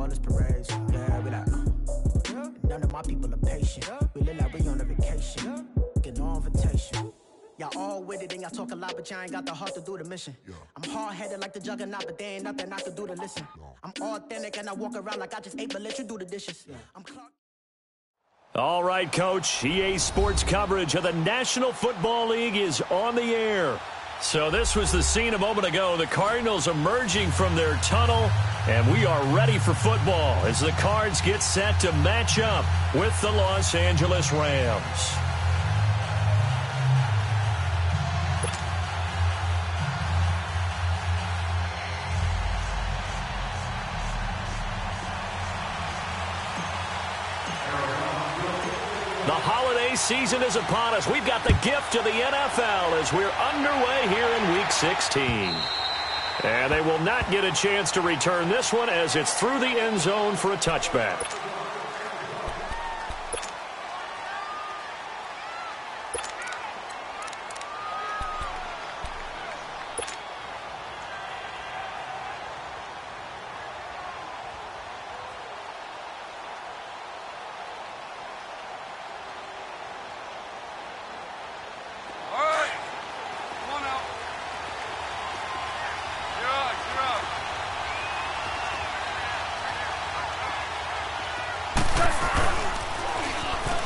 spoilers, parades. Yeah, we like, none of my people are patient. We live like we on a vacation. Get no invitation. Y'all all with it and y'all talk a lot, but y'all ain't got the heart to do the mission. I'm hard-headed like the juggernaut, but there ain't nothing I can do to listen. I'm authentic and I walk around like I just ate, but let you do the dishes. I'm Clark. All right, Coach. EA Sports coverage of the National Football League is on the air. So this was the scene a moment ago. The Cardinals emerging from their tunnel, and we are ready for football as the Cards get set to match up with the Los Angeles Rams. The holiday season is upon us. We've got the gift of the NFL as we're underway here in Week 16. And they will not get a chance to return this one as it's through the end zone for a touchback.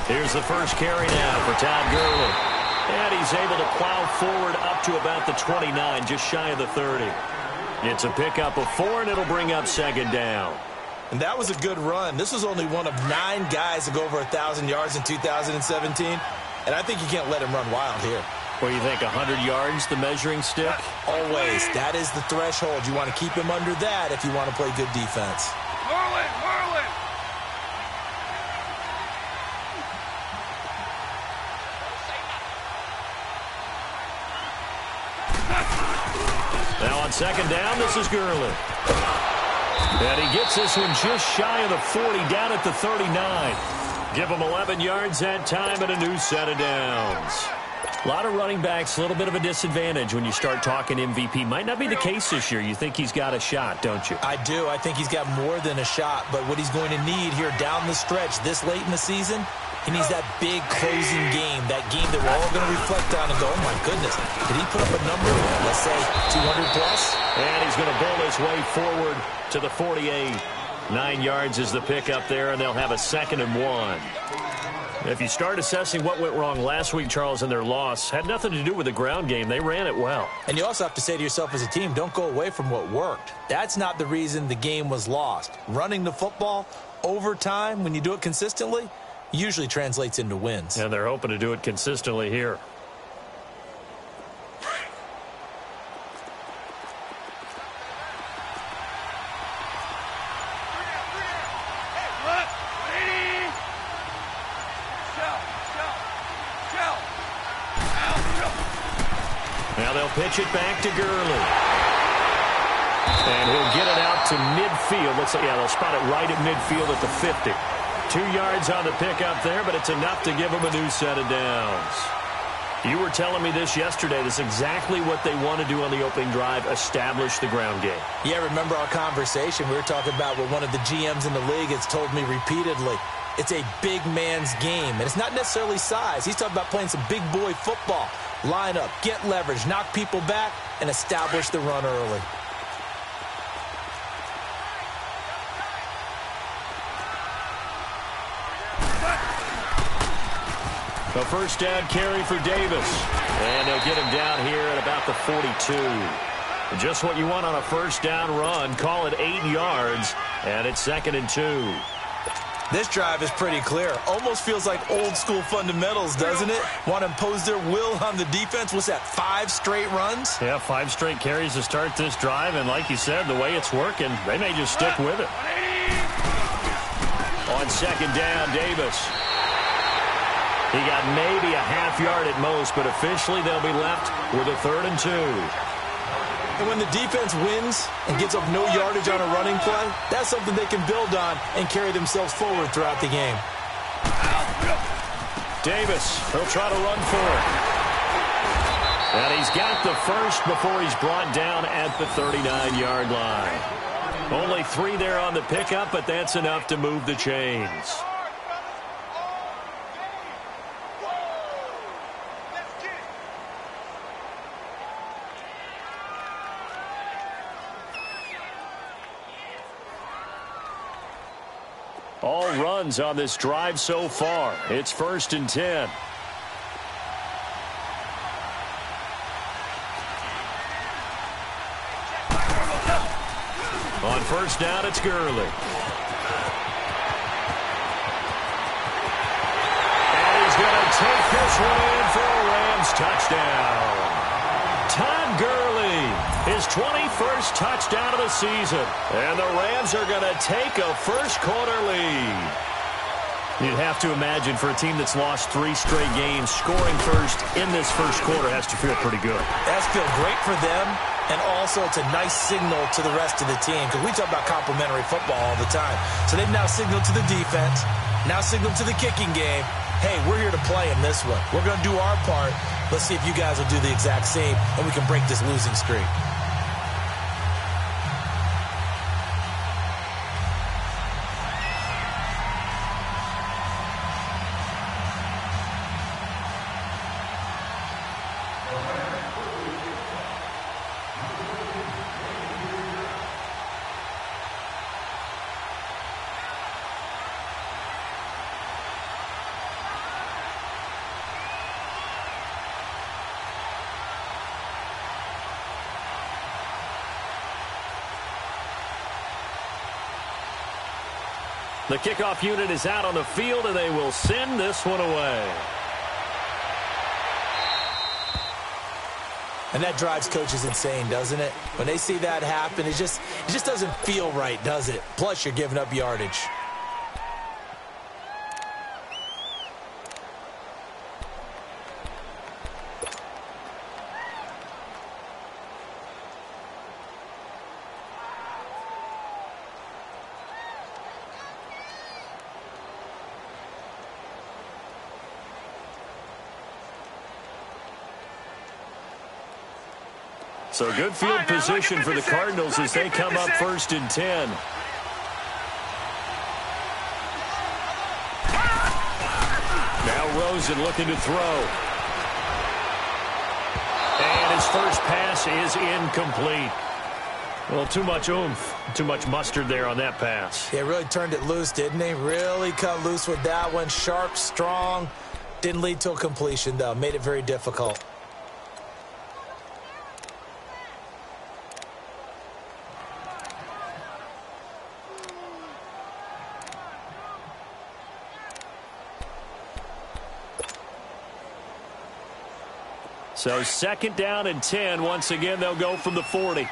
Here's the first carry now for Todd Gurley. And he's able to plow forward up to about the 29, just shy of the 30. It's a pickup of 4, and it'll bring up second down. And that was a good run. This was only one of 9 guys to go over 1,000 yards in 2017. And I think you can't let him run wild here. What do you think, 100 yards, the measuring stick? Always. That is the threshold. You want to keep him under that if you want to play good defense. Merlin! Now on second down, this is Gurley. And he gets this one just shy of the 40, down at the 39. Give him 11 yards that time and a new set of downs. A lot of running backs, a little bit of a disadvantage when you start talking MVP. Might not be the case this year. You think he's got a shot, don't you? I do. I think he's got more than a shot. But what he's going to need here down the stretch this late in the season, he needs that big closing game, that game that we're all going to reflect on and go, oh, my goodness, did he put up a number, let's say, 200 plus? And he's going to bowl his way forward to the 48. 9 yards is the pickup there, and they'll have a 2nd and 1. If you start assessing what went wrong last week, Charles, in their loss, had nothing to do with the ground game. They ran it well. And you also have to say to yourself as a team, don't go away from what worked. That's not the reason the game was lost. Running the football over time, when you do it consistently, usually translates into wins. And they're hoping to do it consistently here. Now they'll pitch it back to Gurley. And he'll get it out to midfield. Let's say, yeah, they'll spot it right at midfield at the 50. 2 yards on the pickup there, but it's enough to give them a new set of downs. You were telling me this yesterday. This is exactly what they want to do on the opening drive, establish the ground game. Yeah, remember our conversation? We were talking about what one of the GMs in the league has told me repeatedly. It's a big man's game, and it's not necessarily size. He's talking about playing some big boy football. Line up, get leverage, knock people back, and establish the run early. A first down carry for Davis. And they'll get him down here at about the 42. Just what you want on a first down run. Call it 8 yards, and it's 2nd and 2. This drive is pretty clear. Almost feels like old school fundamentals, doesn't it? Want to impose their will on the defense. What's that, 5 straight runs? Yeah, 5 straight carries to start this drive. And like you said, the way it's working, they may just stick with it. On second down, Davis. He got maybe a half yard at most, but officially they'll be left with a 3rd and 2. And when the defense wins and gets up no yardage on a running play, that's something they can build on and carry themselves forward throughout the game. Davis, he'll try to run for it. And he's got the first before he's brought down at the 39-yard line. Only 3 there on the pickup, but that's enough to move the chains. All runs on this drive so far. It's 1st and 10. On 1st down, it's Gurley. And he's going to take this one in for a Rams touchdown. Todd Gurley, his 21st touchdown of the season. And the Rams are going to take a first-quarter lead. You'd have to imagine for a team that's lost 3 straight games, scoring first in this first quarter has to feel pretty good. That's feel great for them, and also it's a nice signal to the rest of the team, because we talk about complementary football all the time. So they've now signaled to the defense, now signaled to the kicking game, hey, we're here to play in this one. We're going to do our part. Let's see if you guys will do the exact same, and we can break this losing streak. The kickoff unit is out on the field, and they will send this one away. And that drives coaches insane, doesn't it? When they see that happen, it just doesn't feel right, does it? Plus, you're giving up yardage. So good field position for the Cardinals as they come up 1st and 10. Now Rosen looking to throw. And his first pass is incomplete. Well, too much oomph, too much mustard there on that pass. They really turned it loose, didn't they? Really cut loose with that one. Sharp, strong. Didn't lead to a completion, though. Made it very difficult. So 2nd down and 10. Once again, they'll go from the 40. A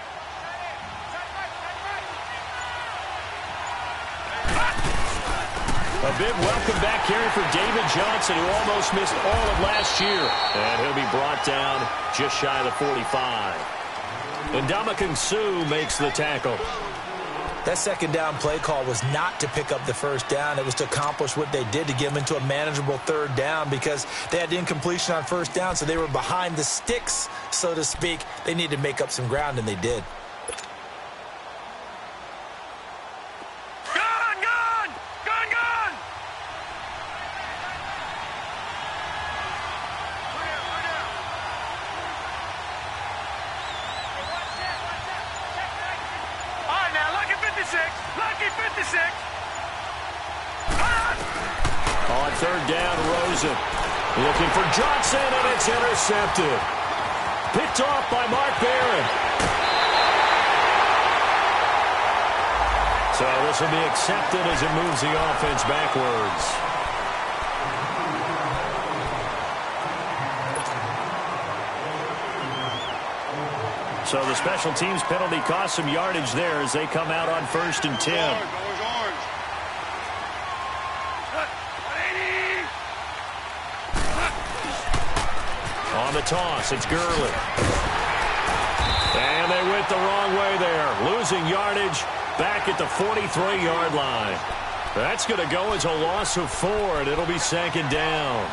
big welcome back here for David Johnson, who almost missed all of last year. And he'll be brought down just shy of the 45. And Ndamukong Suh makes the tackle. That 2nd down play call was not to pick up the 1st down. It was to accomplish what they did, to get them into a manageable 3rd down, because they had incompletion on 1st down, so they were behind the sticks, so to speak. They needed to make up some ground, and they did. On 3rd down, Rosen looking for Johnson, and it's intercepted. Picked off by Mark Barron. So this will be accepted as it moves the offense backwards. So the special teams penalty cost some yardage there as they come out on 1st and 10. On the toss, it's Gurley. And they went the wrong way there. Losing yardage back at the 43-yard line. That's going to go as a loss of 4, and it'll be 2nd down.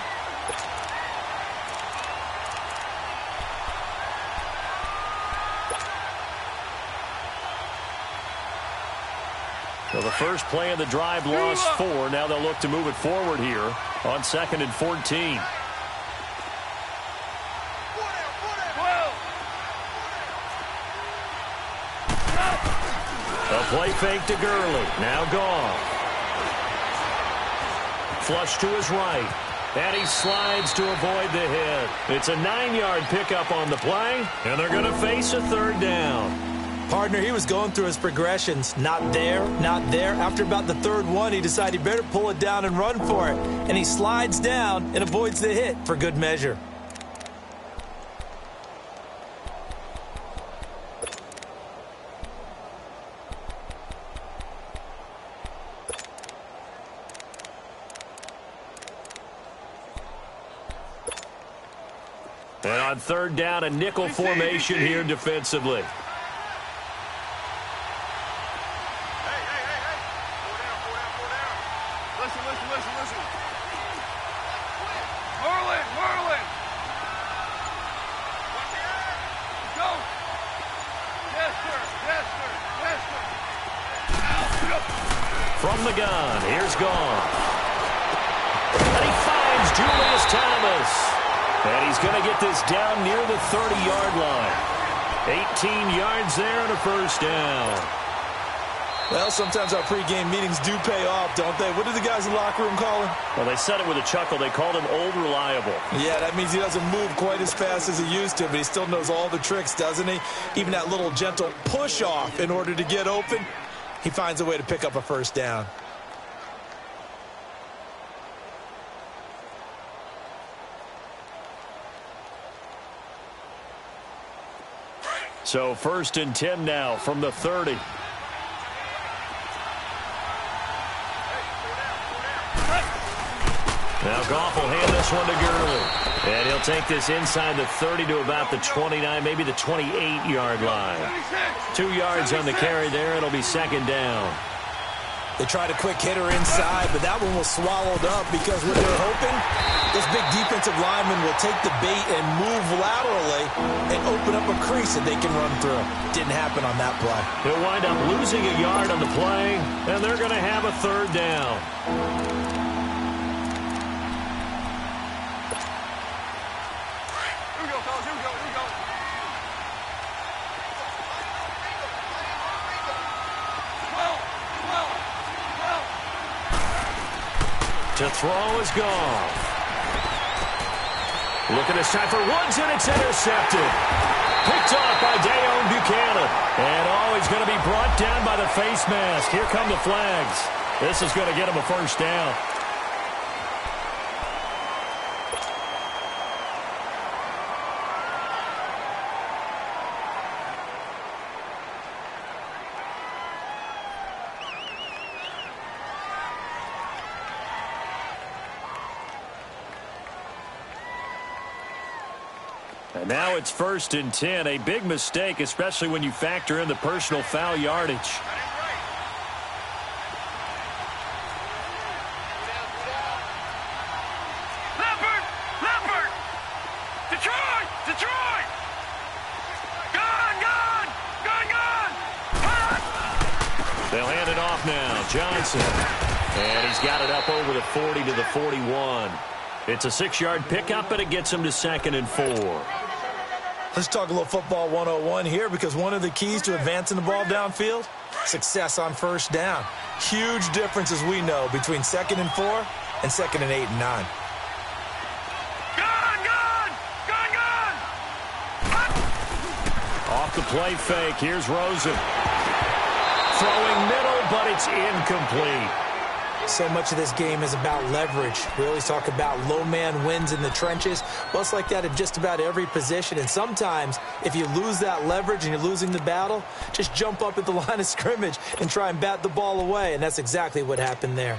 Well, the first play of the drive lost 4. Now they'll look to move it forward here on 2nd and 14. A play fake to Gurley. Now gone. Flush to his right. And he slides to avoid the hit. It's a 9-yard pickup on the play, and they're going to face a 3rd down. Partner, he was going through his progressions. Not there, not there. After about the 3rd one, he decided he better pull it down and run for it. And he slides down and avoids the hit for good measure. And on 3rd down, a nickel formation here defensively. Listen. Merlin. Go. Yes, sir. From the gun, here's Goff. And he finds Julius Thomas. And he's going to get this down near the 30-yard line. 18 yards there and a 1st down. Well, sometimes our pregame meetings do pay off, don't they? What did the guys in the locker room call him? Well, they said it with a chuckle. They called him Old Reliable. Yeah, that means he doesn't move quite as fast as he used to, but he still knows all the tricks, doesn't he? Even that little gentle push-off in order to get open, he finds a way to pick up a 1st down. So 1st and 10 now from the 30. Now Goff will hand this one to Gurley. And he'll take this inside the 30 to about the 29, maybe the 28-yard line. 2 yards on the carry there. It'll be 2nd down. They tried a quick hitter inside, but that one was swallowed up because what they're hoping, this big defensive lineman will take the bait and move laterally and open up a crease that they can run through. Didn't happen on that play. He'll wind up losing a yard on the play, and they're going to have a 3rd down. Here we go, fellas. Here we go. To throw is Goff. Looking this time for Woods, and it's intercepted. Picked off by Dayon Buchanan. And he's going to be brought down by the face mask. Here come the flags. This is going to get him a 1st down. And now it's 1st and 10. A big mistake, especially when you factor in the personal foul yardage. Leopard! Detroit! Gone! They'll hand it off now. Johnson. And he's got it up over the 40 to the 41. It's a 6-yard pickup, and it gets him to 2nd and 4. Let's talk a little football 101 here, because one of the keys to advancing the ball downfield, success on 1st down. Huge difference, as we know, between 2nd and 4 and 2nd and 8 and 9. Off the play fake, here's Rosen. Throwing middle, but it's incomplete. So much of this game is about leverage. We always talk about low man wins in the trenches. Well, it's like that in just about every position. And sometimes, if you lose that leverage and you're losing the battle, just jump up at the line of scrimmage and try and bat the ball away. And that's exactly what happened there.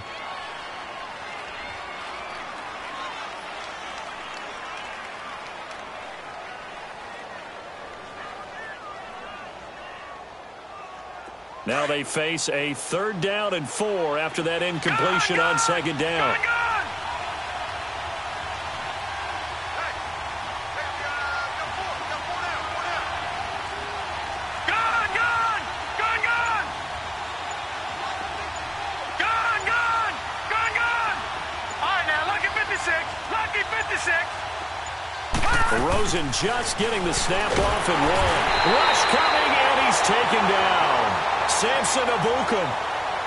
Now they face a 3rd down and 4 after that incompletion on 2nd down. Rosen just getting the snap off and one. Rush coming, and he's taken down. Samson Ebukam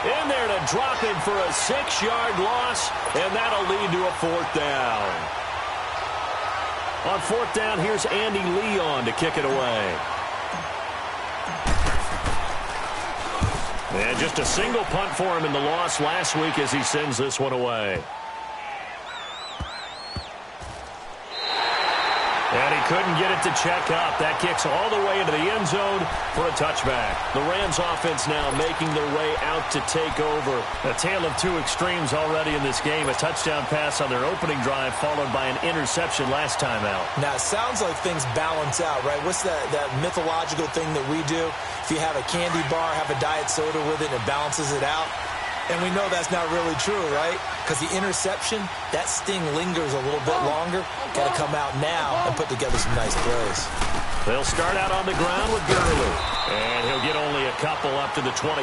in there to drop him for a 6-yard loss, and that'll lead to a 4th down. On 4th down, here's Andy Leon to kick it away. And just a single punt for him in the loss last week as he sends this one away. And he couldn't get it to check up. That kicks all the way into the end zone for a touchback. The Rams offense now making their way out to take over. A tale of two extremes already in this game. A touchdown pass on their opening drive followed by an interception last time out. Now, it sounds like things balance out, right? What's that mythological thing that we do? If you have a candy bar, have a diet soda with it, and it balances it out. And we know that's not really true, right? Because the interception, that sting lingers a little bit longer. Got to come out now and put together some nice plays. They'll start out on the ground with Gurley. And he'll get only a couple up to the 22.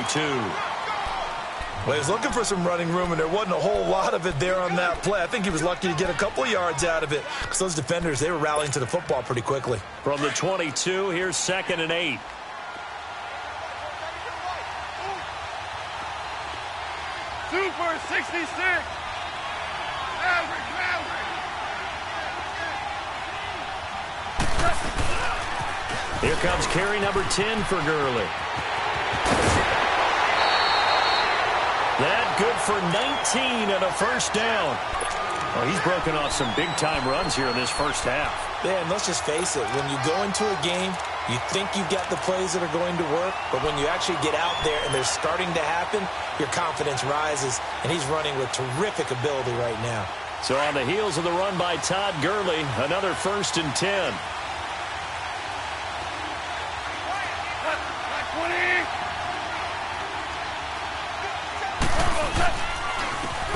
Well, he was looking for some running room, and there wasn't a whole lot of it there on that play. I think he was lucky to get a couple yards out of it because those defenders, they were rallying to the football pretty quickly. From the 22, here's 2nd and 8. Super 66. Average. Here comes carry number 10 for Gurley. That good for 19 and a 1st down. Well, he's broken off some big-time runs here in this first half. Yeah, and let's just face it. When you go into a game, you think you've got the plays that are going to work, but when you actually get out there and they're starting to happen, your confidence rises, and he's running with terrific ability right now. So on the heels of the run by Todd Gurley, another 1st and 10.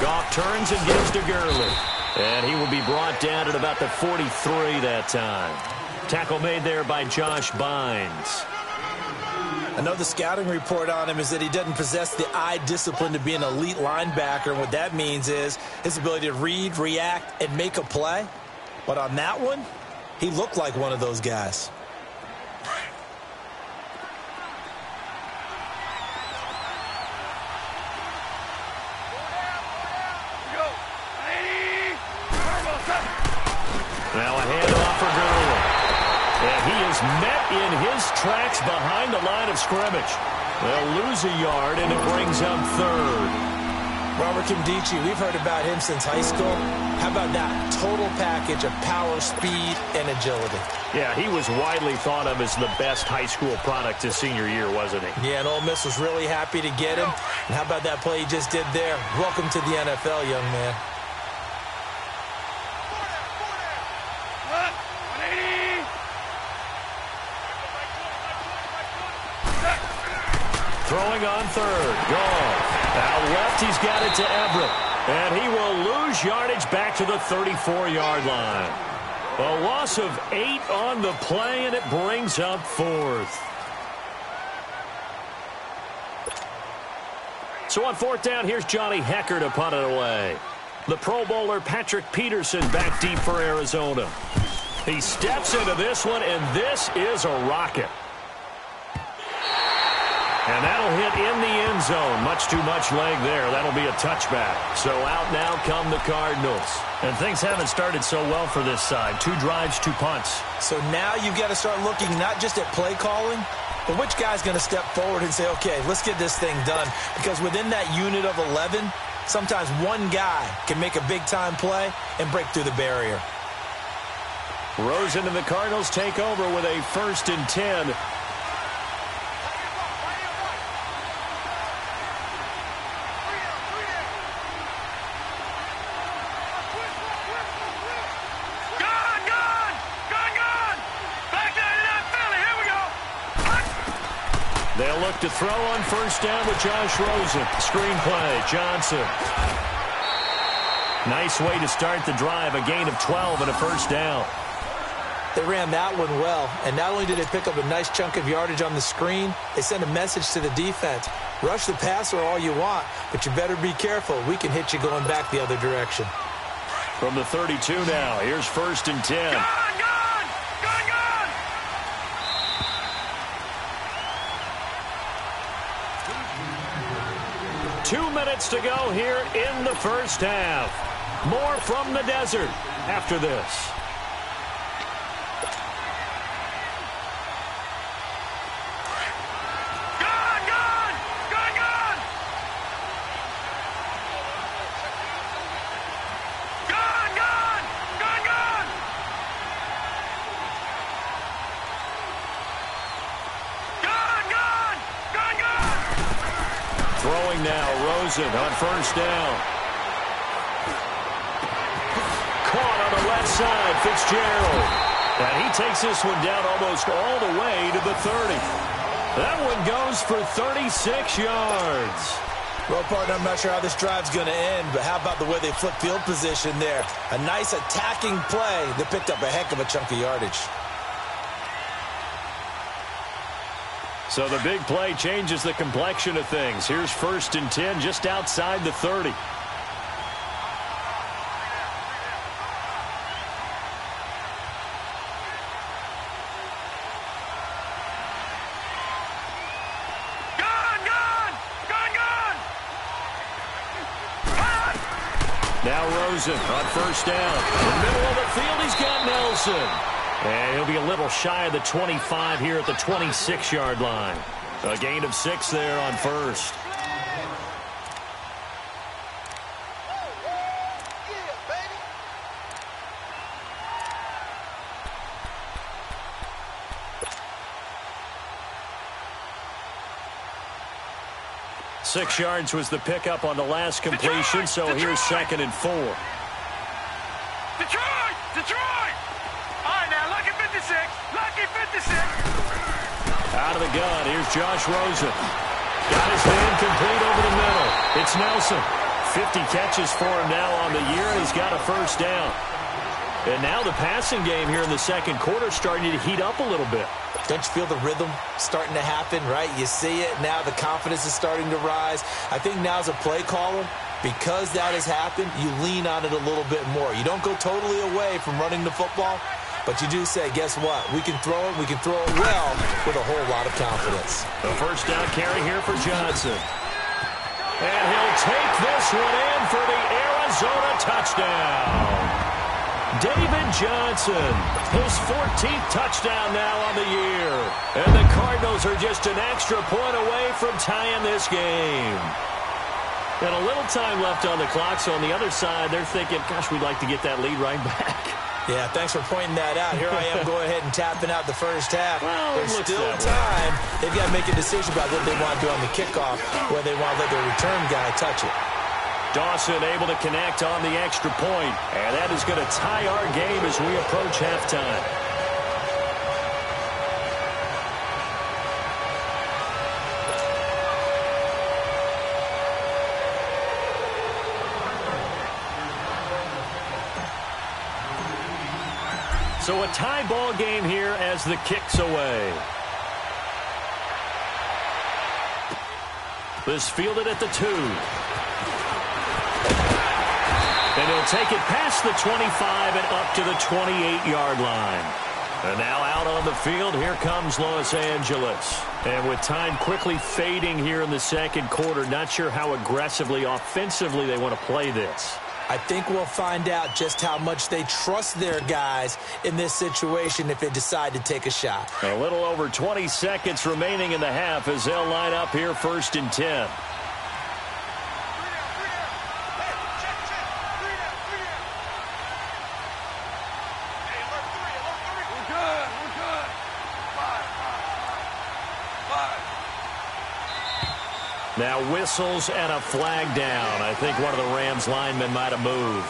Goff turns and gives to Gurley. And he will be brought down at about the 43 that time. Tackle made there by Josh Bynes. I know the scouting report on him is that he doesn't possess the eye discipline to be an elite linebacker. And what that means is his ability to read, react, and make a play. But on that one, he looked like one of those guys. Now a handoff for Gurley. And he is met in his tracks behind the line of scrimmage. They'll lose a yard, and it brings up 3rd. Robert Kimdichie, we've heard about him since high school. How about that total package of power, speed, and agility? Yeah, he was widely thought of as the best high school product his senior year, wasn't he? Yeah, and Ole Miss was really happy to get him. And how about that play he just did there? Welcome to the NFL, young man. Throwing on 3rd. Goff. Out left, he's got it to Everett. And he will lose yardage back to the 34-yard line. A loss of 8 on the play, and it brings up 4th. So on 4th down, here's Johnny Hecker to punt it away. The Pro Bowler Patrick Peterson back deep for Arizona. He steps into this one, and this is a rocket. And that'll hit in the end zone. Much too much leg there. That'll be a touchback. So out now come the Cardinals. And things haven't started so well for this side. 2 drives, 2 punts. So now you've got to start looking not just at play calling, but which guy's going to step forward and say, okay, let's get this thing done. Because within that unit of 11, sometimes one guy can make a big-time play and break through the barrier. Rosen and the Cardinals take over with a 1st and 10. They'll look to throw on 1st down with Josh Rosen. Screen play, Johnson. Nice way to start the drive. A gain of 12 and a 1st down. They ran that one well, and not only did they pick up a nice chunk of yardage on the screen, they sent a message to the defense. Rush the passer all you want, but you better be careful. We can hit you going back the other direction. From the 32 now, here's 1st and 10. Gone! 2 minutes to go here in the first half. More from the desert after this. Throwing now, Rosen on first down. Caught on the left side, Fitzgerald. And he takes this one down almost all the way to the 30. That one goes for 36 yards. Well, partner, I'm not sure how this drive's going to end, but how about the way they flip field position there? A nice attacking play that picked up a heck of a chunk of yardage. So the big play changes the complexion of things. Here's 1st and 10 just outside the 30. Now Rosen on first down. In the middle of the field, he's got Nelson. And he'll be a little shy of the 25 here at the 26-yard line. A gain of 6 there on first. Six yards was the pickup on the last completion, so here's 2nd and 4. Detroit! All right, now, lucky 56. Lucky 56. Out of the gun, here's Josh Rosen. Got his man complete over the middle. It's Nelson. 50 catches for him now on the year, and he's got a first down. And now the passing game here in the second quarter starting to heat up a little bit. Don't you feel the rhythm starting to happen, right? You see it now. The confidence is starting to rise. I think now as a play caller, because that has happened, you lean on it a little bit more. You don't go totally away from running the football, but you do say, guess what? We can throw it. We can throw it well with a whole lot of confidence. The first down carry here for Johnson. And he'll take this one in for the Arizona touchdown. David Johnson, his 14th touchdown now on the year. And the Cardinals are just an extra point away from tying this game. And a little time left on the clock, so on the other side, they're thinking, gosh, we'd like to get that lead right back. Yeah, thanks for pointing that out. Here I am going ahead and tapping out the first half. Well, there's still time. They've got to make a decision about what they want to do on the kickoff, whether they want to let their return guy touch it. Dawson able to connect on the extra point, and that is going to tie our game as we approach halftime. So a tie ball game here as the kick's away. This fielded at the 2. And he'll take it past the 25 and up to the 28-yard line. And now out on the field, here comes Los Angeles. And with time quickly fading here in the second quarter, not sure how aggressively, offensively they want to play this. I think we'll find out just how much they trust their guys in this situation if they decide to take a shot. A little over 20 seconds remaining in the half as they'll line up here 1st and 10. Now whistles and a flag down. I think one of the Rams linemen might have moved.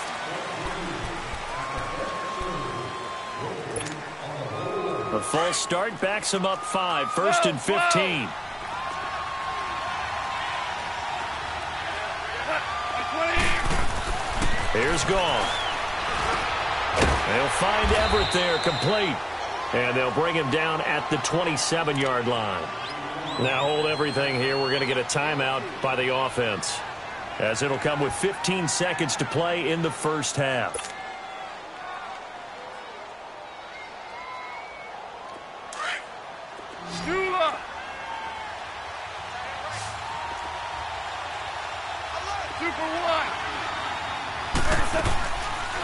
A false start backs him up 5. 1st and 15. Here's Gone. They'll find Everett there, complete. And they'll bring him down at the 27-yard line. Now hold everything here. We're going to get a timeout by the offense, as it'll come with 15 seconds to play in the first half.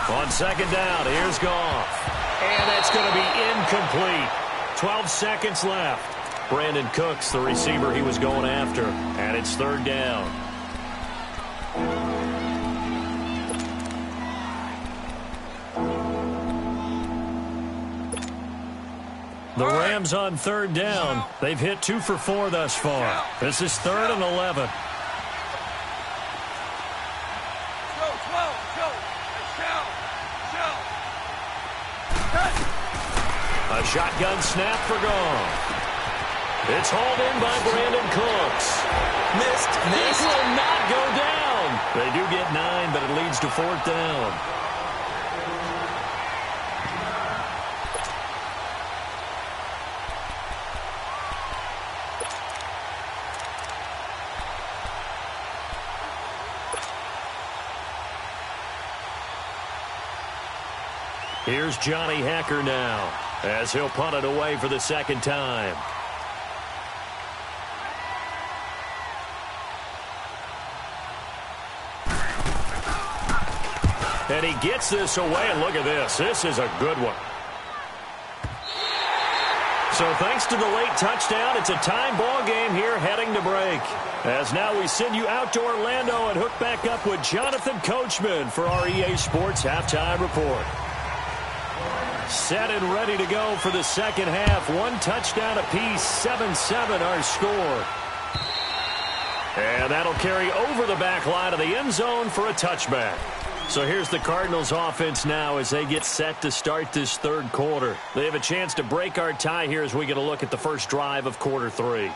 On second down, here's Goff. And that's going to be incomplete. 12 seconds left. Brandon Cooks, the receiver he was going after. And it's third down. The Rams on third down. They've hit 2 for 4 thus far. This is 3rd and 11. A shotgun snap for Goff. It's hauled in by Brandon Cooks. Missed. This will not go down. They do get 9, but it leads to 4th down. Here's Johnny Hacker now, as he'll punt it away for the second time. And he gets this away, and look at this. This is a good one. So thanks to the late touchdown, it's a time ball game here heading to break. As now we send you out to Orlando and hook back up with Jonathan Coachman for our EA Sports Halftime Report. Set and ready to go for the second half. 1 touchdown apiece, 7-7 our score. And that'll carry over the back line of the end zone for a touchback. So here's the Cardinals offense now as they get set to start this third quarter. They have a chance to break our tie here as we get a look at the first drive of quarter 3.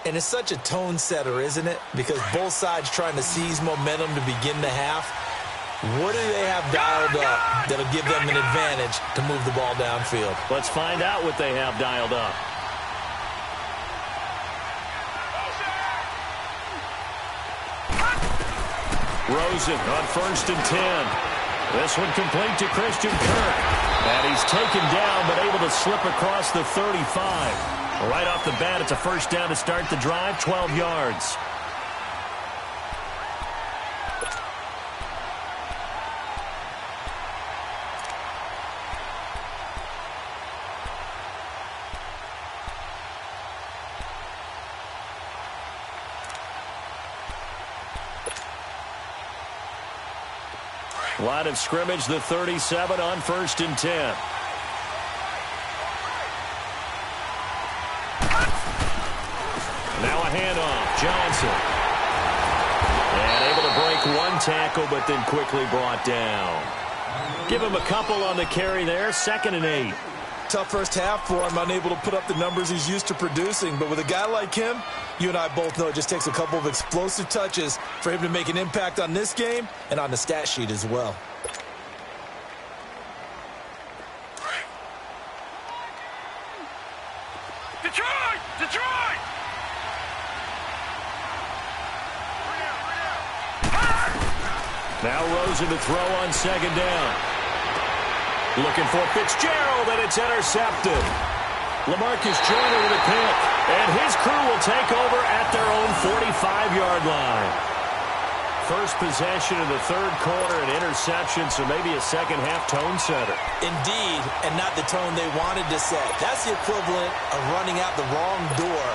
And it's such a tone setter, isn't it? Because both sides trying to seize momentum to begin the half. What do they have dialed up that'll give them an advantage to move the ball downfield? Let's find out what they have dialed up. Rosen on 1st and 10. This one complete to Christian Kirk. And he's taken down but able to slip across the 35. Right off the bat, it's a first down to start the drive, 12 yards. Line of scrimmage, the 37 on 1st and 10. Now a handoff. Johnson. And able to break 1 tackle, but then quickly brought down. Give him a couple on the carry there. 2nd and 8. Tough first half for him, unable to put up the numbers he's used to producing. But with a guy like him, you and I both know it just takes a couple of explosive touches for him to make an impact on this game and on the stat sheet as well. Detroit! Detroit! Now Rosen to throw on 2nd down. Looking for Fitzgerald, and it's intercepted. LaMarcus Joyner with a pick, and his crew will take over at their own 45-yard line. First possession of the third quarter, an interception, so maybe a second-half tone setter. Indeed, and not the tone they wanted to set. That's the equivalent of running out the wrong door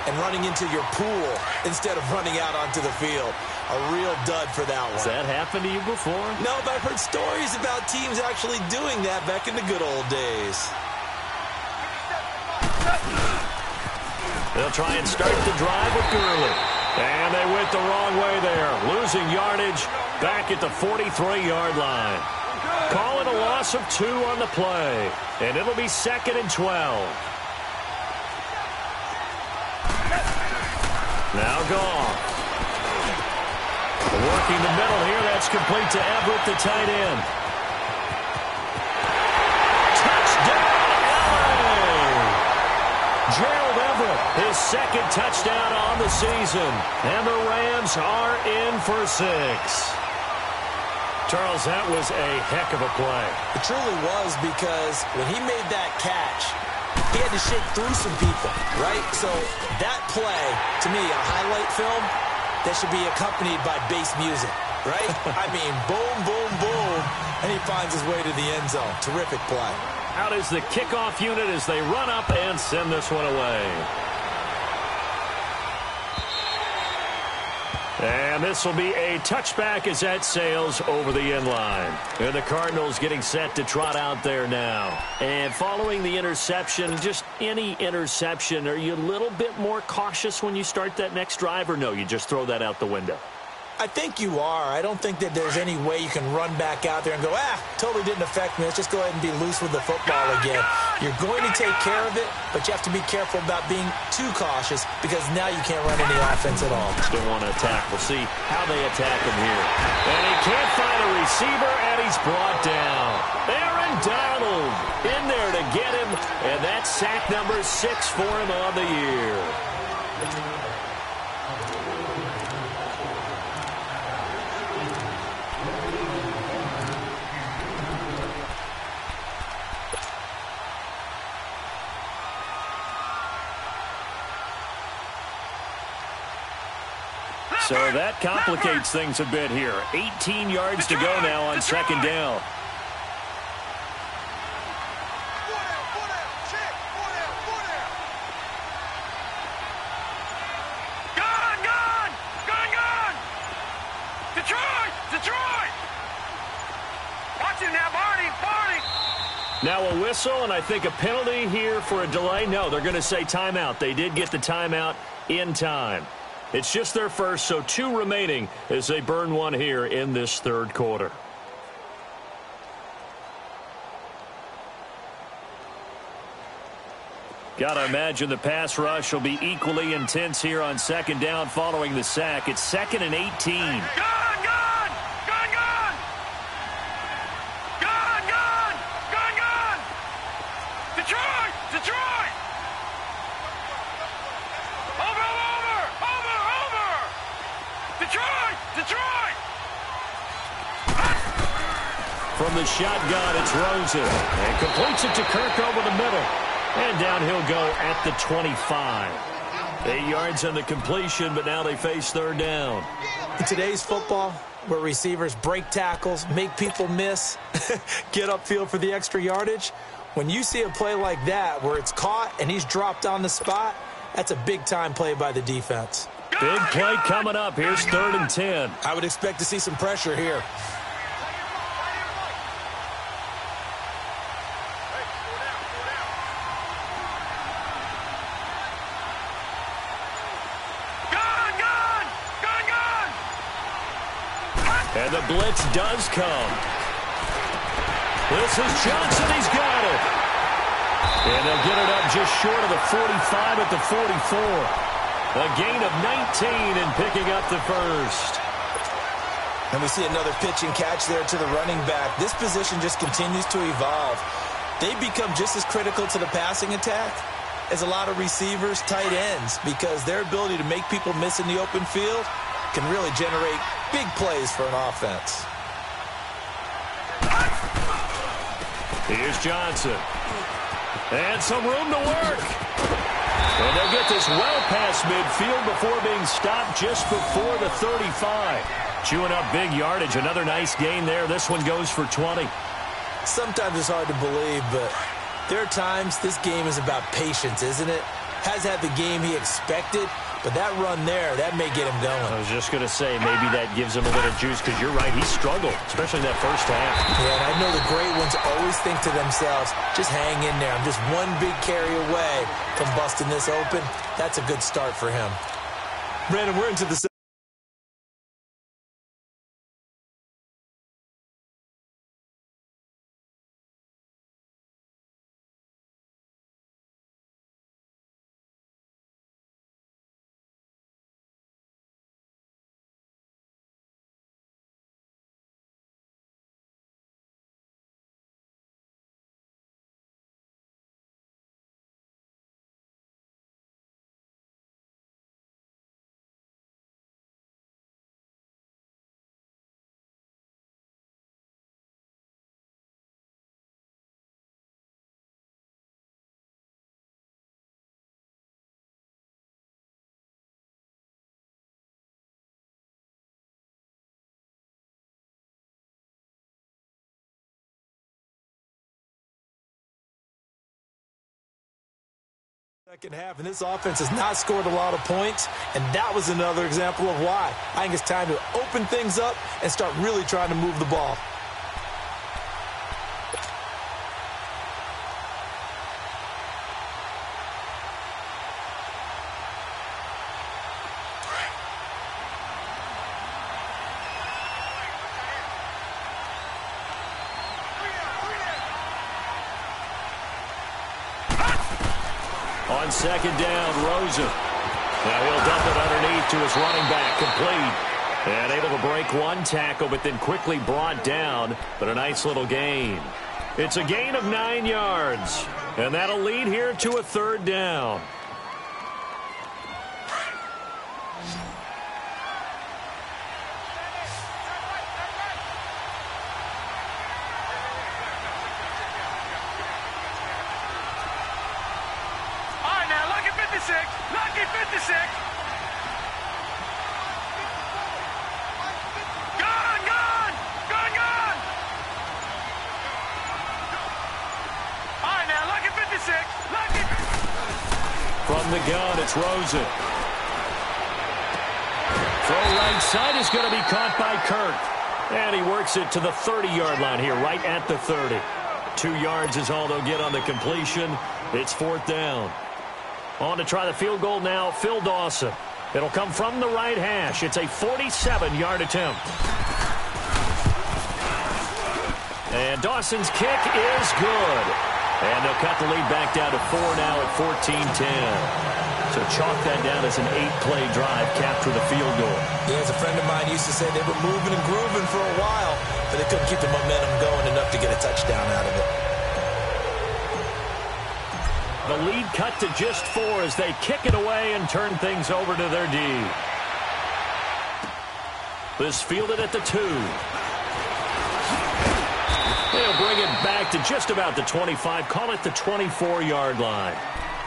and running into your pool instead of running out onto the field. A real dud for that one. Has that happened to you before? No, but I've heard stories about teams actually doing that back in the good old days. They'll try and start the drive with Gurley. And they went the wrong way there. Losing yardage back at the 43-yard line. Call it a loss of 2 on the play. And it'll be 2nd and 12. Now Goff. Working the middle here. That's complete to Everett, the tight end. Touchdown, LA! Gerald Everett, his 2nd touchdown on the season. And the Rams are in for 6. Charles, that was a heck of a play. It truly was, because when he made that catch, he had to shake through some people, right? So that play, to me, a highlight film, that should be accompanied by bass music, right? I mean, boom, boom, boom, and he finds his way to the end zone. Terrific play. Out is the kickoff unit as they run up and send this one away. And this will be a touchback as that sails over the end line. And the Cardinals getting set to trot out there now. And following the interception, just any interception, are you a little bit more cautious when you start that next drive, or no, you just throw that out the window? I think you are. I don't think that there's any way you can run back out there and go, totally didn't affect me. Let's just go ahead and be loose with the football again. You're going to take care of it, but you have to be careful about being too cautious because now you can't run any offense at all. Still want to attack. We'll see how they attack him here. And he can't find a receiver, and he's brought down. Aaron Donald in there to get him, and that's sack number 6 for him on the year. So that complicates things a bit here. 18 yards to go now on second down. Gone! Detroit! Watch him now, Barney! Now a whistle, and I think a penalty here for a delay. No, they're going to say timeout. They did get the timeout in time. It's just their first, so 2 remaining as they burn one here in this third quarter. Got to imagine the pass rush will be equally intense here on second down following the sack. It's 2nd and 18. Gone! Detroit! Detroit! From the shotgun, it's Rosen. And completes it to Kirk over the middle. And down he'll go at the 25. 8 yards on the completion, but now they face third down. In today's football, where receivers break tackles, make people miss, get upfield for the extra yardage, when you see a play like that where it's caught and he's dropped on the spot, that's a big-time play by the defense. Big play coming up. Here's 3rd and 10. I would expect to see some pressure here. Gone! And the blitz does come. This is Johnson. He's got it. And they'll get it up just short of the 45 at the 44. A gain of 19 and picking up the first. And we see another pitch and catch there to the running back. This position just continues to evolve. They become just as critical to the passing attack as a lot of receivers, tight ends, because their ability to make people miss in the open field can really generate big plays for an offense. Here's Johnson. And some room to work. And they'll get this well past midfield before being stopped just before the 35. Chewing up big yardage. Another nice gain there. This one goes for 20. Sometimes it's hard to believe, but there are times this game is about patience, isn't it? Has had the game he expected, but that run there, that may get him going. I was just going to say, maybe that gives him a little juice, because you're right, he struggled, especially in that first half. Yeah, and I know the great ones always think to themselves, just hang in there. I'm just one big carry away from busting this open. That's a good start for him. Brandon, we're into the Second half, and this offense has not scored a lot of points, and that was another example of why. I think it's time to open things up and start really trying to move the ball. On second down, Rosen. Now he'll dump it underneath to his running back, complete. And able to break one tackle, but then quickly brought down. But a nice little gain. It's a gain of 9 yards. And that'll lead here to a third down. Lucky 56. Gone, gone, gone, gone. All right, now, lucky 56. Lucky. From the gun, it's Rosen. Throw right side is going to be caught by Kirk. And he works it to the 30-yard line here, right at the 30. 2 yards is all they'll get on the completion. It's fourth down. On to try the field goal now, Phil Dawson. It'll come from the right hash. It's a 47-yard attempt. And Dawson's kick is good. And they'll cut the lead back down to 4 now at 14-10. So chalk that down as an 8-play drive, capture the field goal. Yeah, as a friend of mine used to say, they were moving and grooving for a while, but they couldn't keep the momentum going enough to get a touchdown out of it. The lead cut to just 4 as they kick it away and turn things over to their D. This fielded at the 2. They'll bring it back to just about the 25, call it the 24-yard line.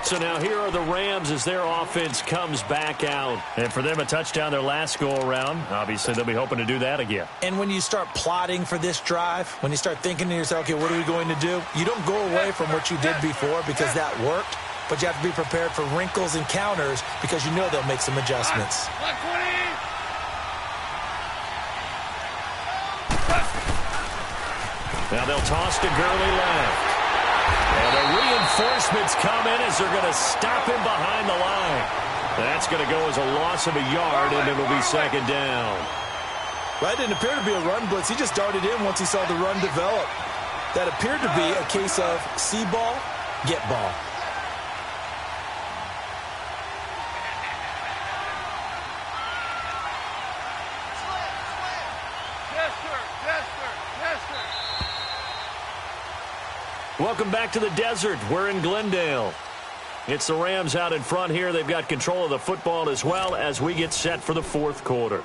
So now here are the Rams as their offense comes back out. And for them, a touchdown their last go-around. Obviously, they'll be hoping to do that again. And when you start plotting for this drive, when you start thinking to yourself, okay, what are we going to do? You don't go away from what you did before because that worked, but you have to be prepared for wrinkles and counters because you know they'll make some adjustments. Now they'll toss to Gurley left. And the reinforcements come in as they're going to stop him behind the line. That's going to go as a loss of a yard, and it'll be second down. Well, it didn't appear to be a run blitz. He just darted in once he saw the run develop. That appeared to be a case of see ball, get ball. Welcome back to the desert. We're in Glendale. It's the Rams out in front here. They've got control of the football as well as we get set for the fourth quarter.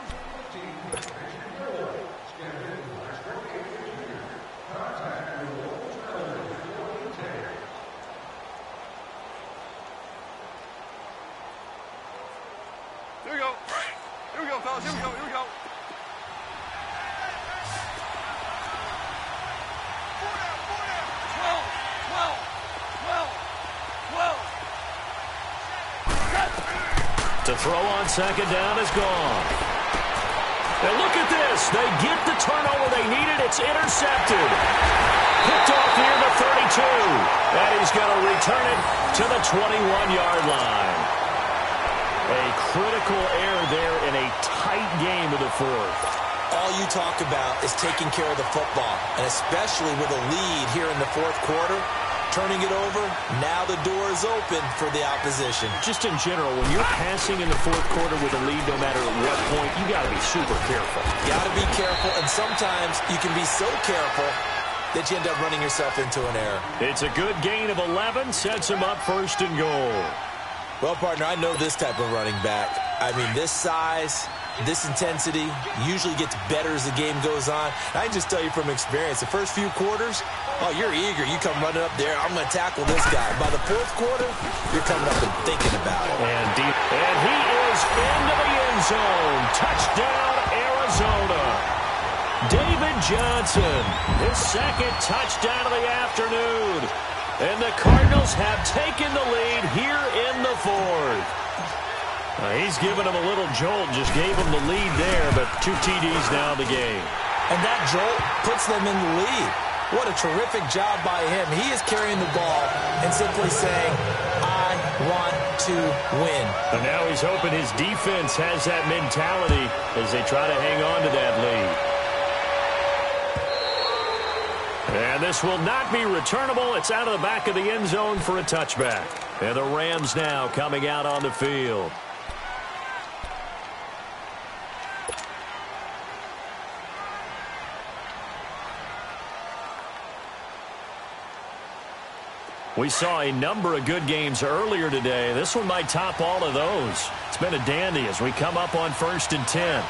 Here we go. Here we go, fellas. Here we go. Here we go. To throw on second down is gone. And look at this. They get the turnover they needed. It's intercepted. Picked off near the 32. And he's going to return it to the 21-yard line. A critical error there in a tight game of the fourth. All you talk about is taking care of the football, and especially with a lead here in the fourth quarter. Turning it over, now the door is open for the opposition. Just in general, when you're passing in the fourth quarter with a lead, no matter at what point, you got to be super careful. You got to be careful, and sometimes you can be so careful that you end up running yourself into an error. It's a good gain of 11, sets him up first and goal. Well, partner, I know this type of running back. I mean, this size, this intensity usually gets better as the game goes on. I can just tell you from experience, the first few quarters, oh, you're eager. You come running up there. I'm going to tackle this guy. By the fourth quarter, you're coming up and thinking about it. And deep. And he is into the end zone. Touchdown, Arizona. David Johnson, his second touchdown of the afternoon. And the Cardinals have taken the lead here in the fourth. He's given him a little jolt, just gave him the lead there, but 2 TDs now in the game. And that jolt puts them in the lead. What a terrific job by him. He is carrying the ball and simply saying, I want to win. And now he's hoping his defense has that mentality as they try to hang on to that lead. And this will not be returnable. It's out of the back of the end zone for a touchback. And the Rams now coming out on the field. We saw a number of good games earlier today. This one might top all of those. It's been a dandy as we come up on 1st and 10.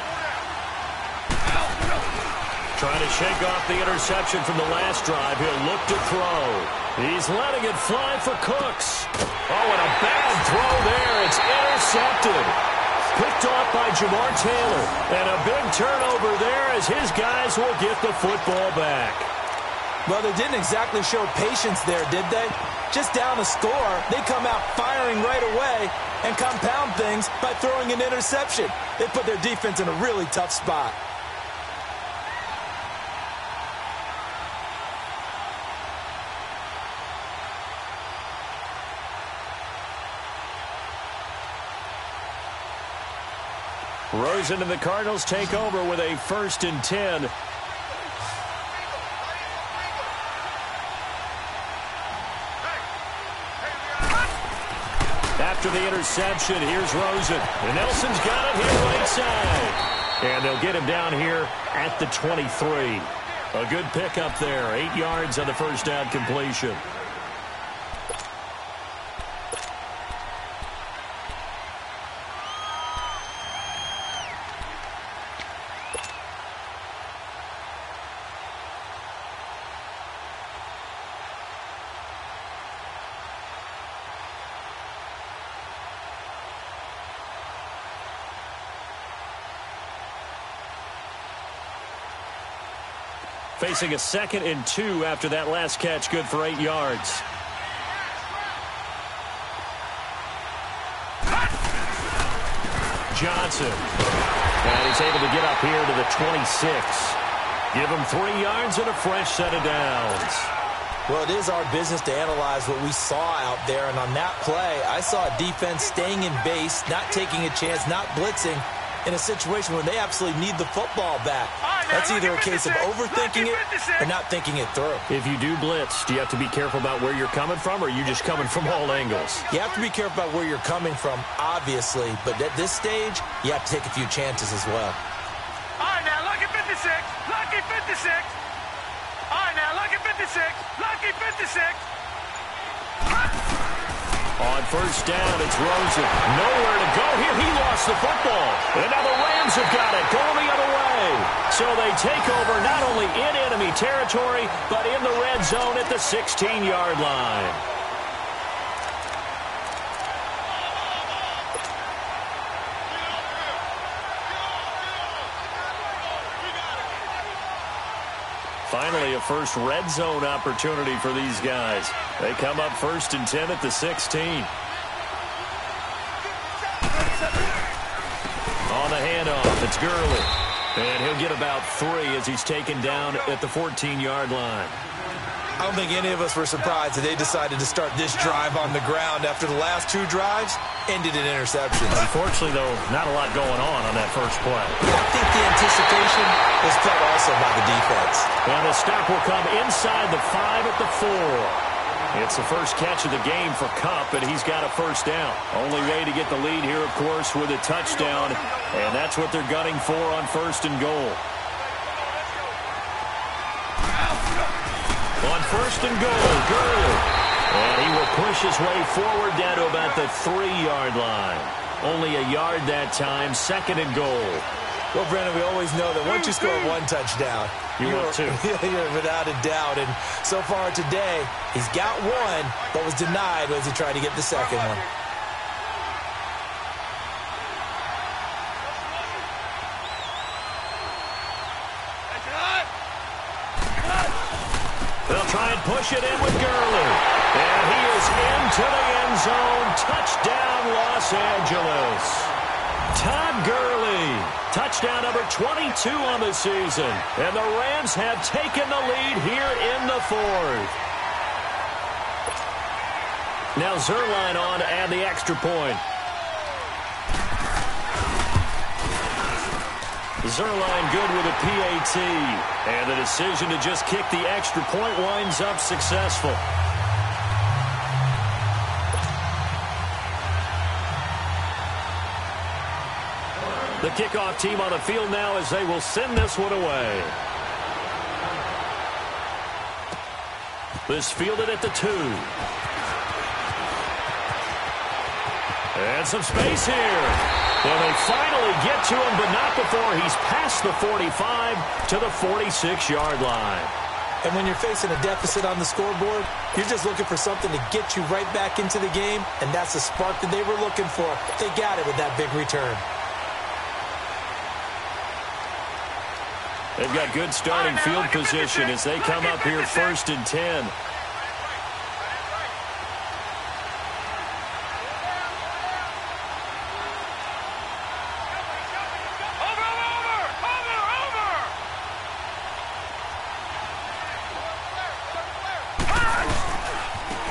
Trying to shake off the interception from the last drive. He'll look to throw. He's letting it fly for Cooks. Oh, and a bad throw there. It's intercepted. Picked off by Jamar Taylor. And a big turnover there as his guys will get the football back. Well, they didn't exactly show patience there, did they? Just down a score, they come out firing right away and compound things by throwing an interception. They put their defense in a really tough spot. Rosen and the Cardinals take over with a 1st and 10. After the interception, here's Rosen. And Nelson's got it here right side. And they'll get him down here at the 23. A good pickup there. 8 yards on the first down completion. Facing a 2nd and 2 after that last catch, good for 8 yards. Johnson. And he's able to get up here to the 26. Give him 3 yards and a fresh set of downs. Well, it is our business to analyze what we saw out there, and on that play, I saw a defense staying in base, not taking a chance, not blitzing, in a situation where they absolutely need the football back. That's either a case of overthinking it or not thinking it through. If you do blitz, do you have to be careful about where you're coming from, or are you just coming from all angles? You have to be careful about where you're coming from, obviously, but at this stage, you have to take a few chances as well. All right, now, lucky 56. Lucky 56. All right, now, lucky 56. Lucky 56. On first down, it's Rosen. Nowhere to go here. He lost the football. And now the Rams have got it. Going the other way. So they take over not only in enemy territory, but in the red zone at the 16-yard line. Finally, a first red zone opportunity for these guys. They come up 1st and 10 at the 16. On the handoff, it's Gurley. And he'll get about 3 as he's taken down at the 14-yard line. I don't think any of us were surprised that they decided to start this drive on the ground after the last 2 drives ended in interceptions. Unfortunately, though, not a lot going on that first play. I think the anticipation was felt also by the defense. And the stop will come inside the 5 at the 4. It's the first catch of the game for Kupp, and he's got a first down. Only way to get the lead here, of course, with a touchdown, and that's what they're gunning for on 1st and goal. On 1st and goal, Gurley. And he will push his way forward down to about the 3-yard line. Only a yard that time, 2nd and goal. Well, Brandon, we always know that once you score 1 touchdown, you want 2. You're without a doubt. And so far today, he's got 1, but was denied as he tried to get the 2nd one. They'll try and push it in with Gurley. And he is into the end zone. Touchdown, Los Angeles. Todd Gurley, touchdown number 22 on the season. And the Rams have taken the lead here in the fourth. Now Zerline on to add the extra point. Zerline good with a PAT. And the decision to just kick the extra point winds up successful. The kickoff team on the field now as they will send this one away. This fielded at the 2. And some space here. And they finally get to him, but not before he's past the 45 to the 46-yard line. And when you're facing a deficit on the scoreboard, you're just looking for something to get you right back into the game, and that's the spark that they were looking for. They got it with that big return. They've got good starting field position as they come up here 1st and 10.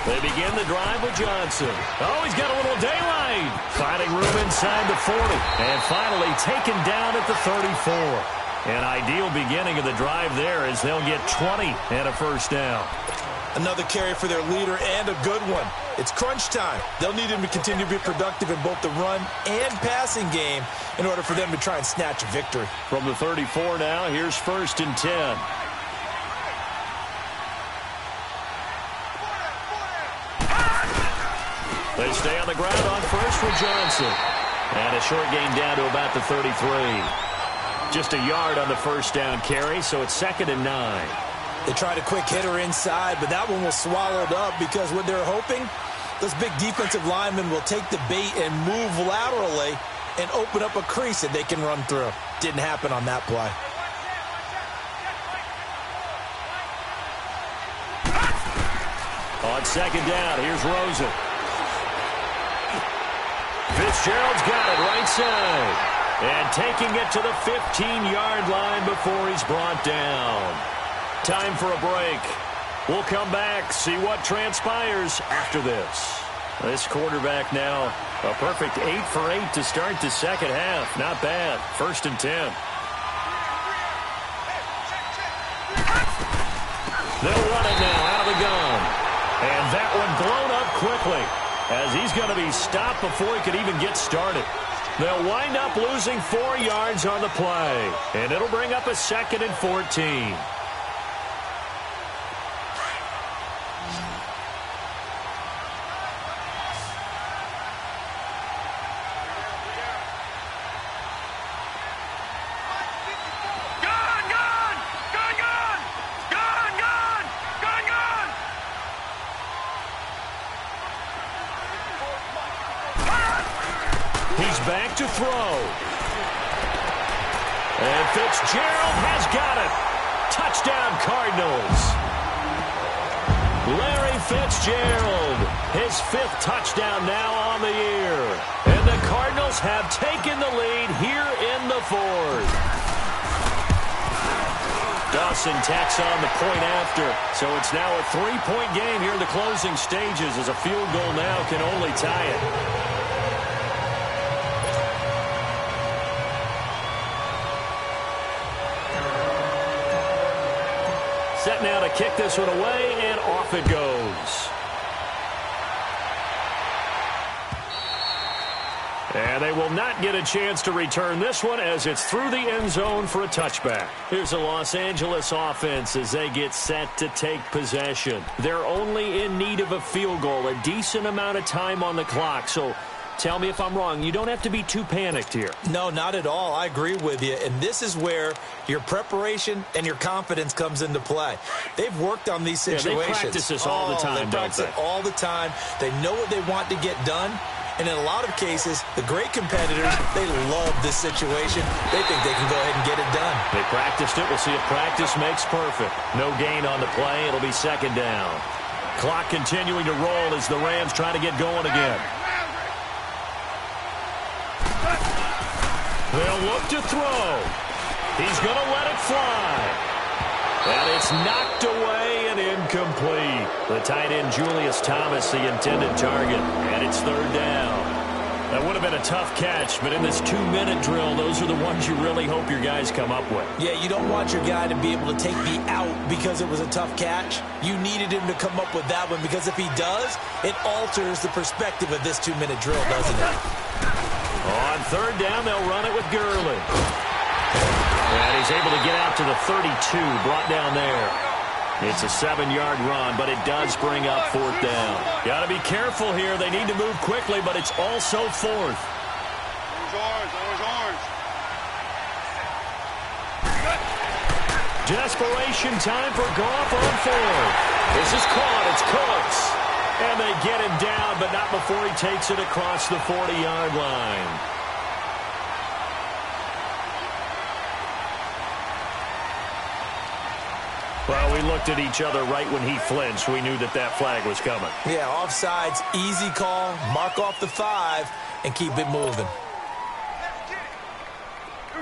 They begin the drive with Johnson. Oh, he's got a little daylight. Finding room inside the 40. And finally taken down at the 34. An ideal beginning of the drive there as they'll get 20 and a first down. Another carry for their leader and a good one. It's crunch time. They'll need him to continue to be productive in both the run and passing game in order for them to try and snatch a victory. From the 34 now, here's 1st and 10. They stay on the ground on first with Johnson. And a short gain down to about the 33. Just a yard on the first down carry, so it's 2nd and 9. They tried a quick hitter inside, but that one was swallowed up because what they're hoping, those big defensive linemen will take the bait and move laterally and open up a crease that they can run through. Didn't happen on that play. On 2nd down, here's Rosen. Fitzgerald's got it right side. And taking it to the 15-yard line before he's brought down. Time for a break. We'll come back, see what transpires after this. This quarterback now, a perfect 8 for 8 to start the second half. Not bad. 1st and 10. They'll run it now out of the gun. And that one blown up quickly as he's going to be stopped before he could even get started. They'll wind up losing 4 yards on the play. And it'll bring up a 2nd and 14. He's back to throw. And Fitzgerald has got it. Touchdown, Cardinals. Larry Fitzgerald, his 5th touchdown now on the year. And the Cardinals have taken the lead here in the 4th. Dawson tacks on the point after. So it's now a 3-point game here in the closing stages as a field goal now can only tie it. Set now to kick this one away, and off it goes. And they will not get a chance to return this one as it's through the end zone for a touchback. Here's the Los Angeles offense as they get set to take possession. They're only in need of a field goal, a decent amount of time on the clock. So tell me if I'm wrong. You don't have to be too panicked here. No, not at all. I agree with you. And this is where your preparation and your confidence comes into play. They've worked on these situations. Yeah, they practice this all the time, They practice it all the time. They know what they want to get done. And in a lot of cases, the great competitors, they love this situation. They think they can go ahead and get it done. They practiced it. We'll see if practice makes perfect. No gain on the play. It'll be 2nd down. Clock continuing to roll as the Rams try to get going again. They'll look to throw. He's going to let it fly. And it's knocked away and incomplete. The tight end, Julius Thomas, the intended target. And it's third down. That would have been a tough catch, but in this 2-minute drill, those are the ones you really hope your guys come up with. Yeah, you don't want your guy to be able to take the out because it was a tough catch. You needed him to come up with that one, because if he does, it alters the perspective of this 2-minute drill, doesn't it? On third down, they'll run it with Gurley. And he's able to get out to the 32, brought down there. It's a 7-yard run, but it does bring up fourth down. Got to be careful here. They need to move quickly, but it's also fourth. Desperation time for Goff on fourth. This is caught. It's Cooks. And they get him down, but not before he takes it across the 40-yard line. Well, we looked at each other right when he flinched. We knew that flag was coming. Yeah, offsides, easy call. Mark off the 5 and keep it moving.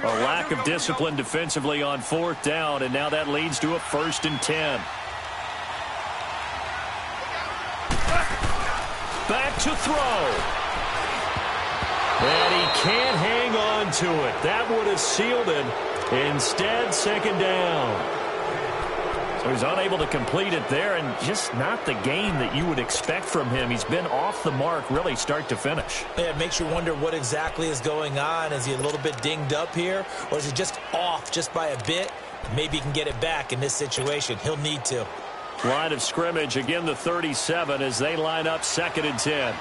A lack of discipline defensively on fourth down, and now that leads to a 1st and 10. Back to throw. And he can't hang on to it. That would have sealed it. Instead, second down. So he's unable to complete it there, and just not the game that you would expect from him. He's been off the mark really start to finish. Yeah, it makes you wonder what exactly is going on. Is he a little bit dinged up here, or is he just off just by a bit? Maybe he can get it back in this situation. He'll need to. Line of scrimmage, again the 37 as they line up 2nd and 10.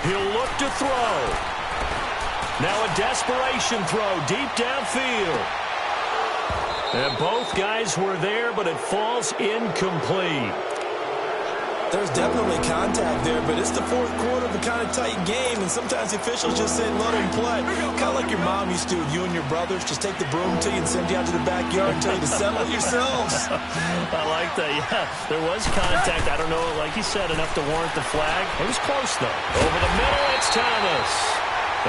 He'll look to throw. Now a desperation throw deep downfield. And both guys were there, but it falls incomplete. There's definitely contact there, but it's the fourth quarter of a kind of tight game, and sometimes the officials just say, let him play. Kind of like your mom used to with you and your brothers. Just take the broom to you and send you out to the backyard and tell you to settle yourselves. I like that, yeah. There was contact. I don't know, like you said, enough to warrant the flag. It was close, though. Over the middle, it's Thomas.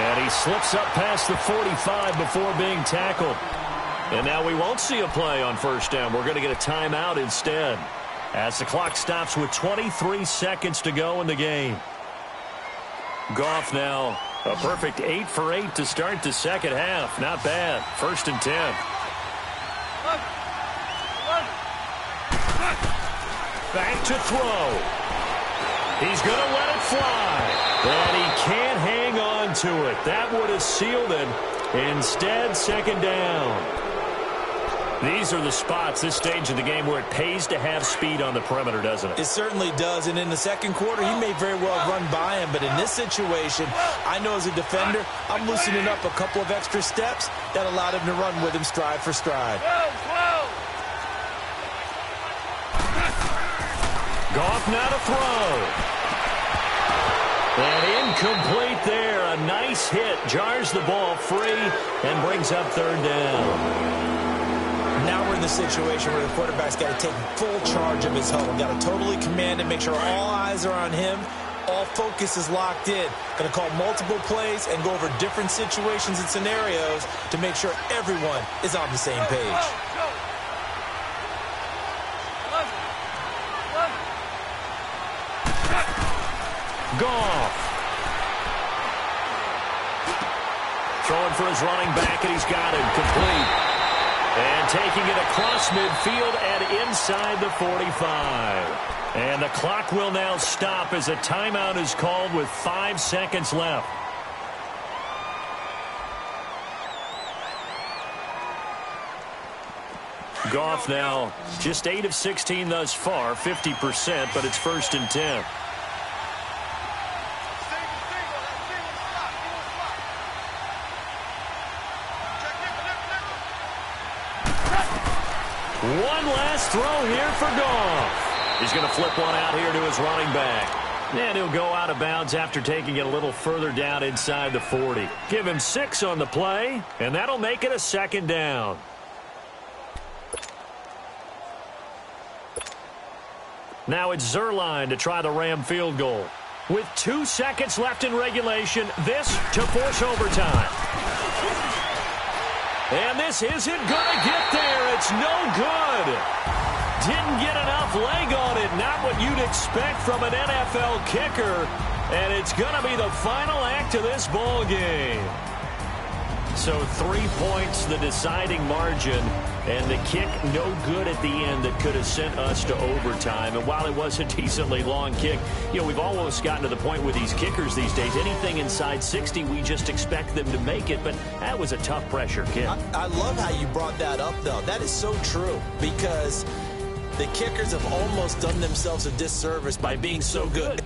And he slips up past the 45 before being tackled. And now we won't see a play on first down. We're going to get a timeout instead, as the clock stops with 23 seconds to go in the game. Goff now a perfect 8 for 8 to start the second half. Not bad. 1st and 10. Back to throw. He's going to let it fly. And he can't hang on to it. That would have sealed it. Instead, second down. These are the spots, this stage of the game, where it pays to have speed on the perimeter, doesn't it? It certainly does, and in the second quarter, he may very well run by him, but in this situation, I know as a defender, I'm loosening up a couple of extra steps that allowed him to run with him stride for stride. Goff now to throw. And incomplete there. A nice hit, jars the ball free, and brings up third down. Now we're in the situation where the quarterback's got to take full charge of his huddle. Got to totally command and make sure all eyes are on him. All focus is locked in. Going to call multiple plays and go over different situations and scenarios to make sure everyone is on the same page. Goff. Throwing for his running back, and he's got him complete. And taking it across midfield and inside the 45. And the clock will now stop as a timeout is called with 5 seconds left. Goff now just 8 of 16 thus far, 50%, but it's 1st and 10. One last throw here for Goff. He's going to flip one out here to his running back. And he'll go out of bounds after taking it a little further down inside the 40. Give him 6 on the play, and that'll make it a second down. Now it's Zerline to try the Ram field goal. With 2 seconds left in regulation, this to force overtime. And this isn't going to get there. It's no good. Didn't get enough leg on it. Not what you'd expect from an NFL kicker. And it's going to be the final act of this ball game. So 3 points, the deciding margin. And the kick no good at the end that could have sent us to overtime. And while it was a decently long kick, you know, we've almost gotten to the point with these kickers these days. Anything inside 60, we just expect them to make it. But that was a tough pressure kick. I love how you brought that up, though. That is so true because the kickers have almost done themselves a disservice by being so good.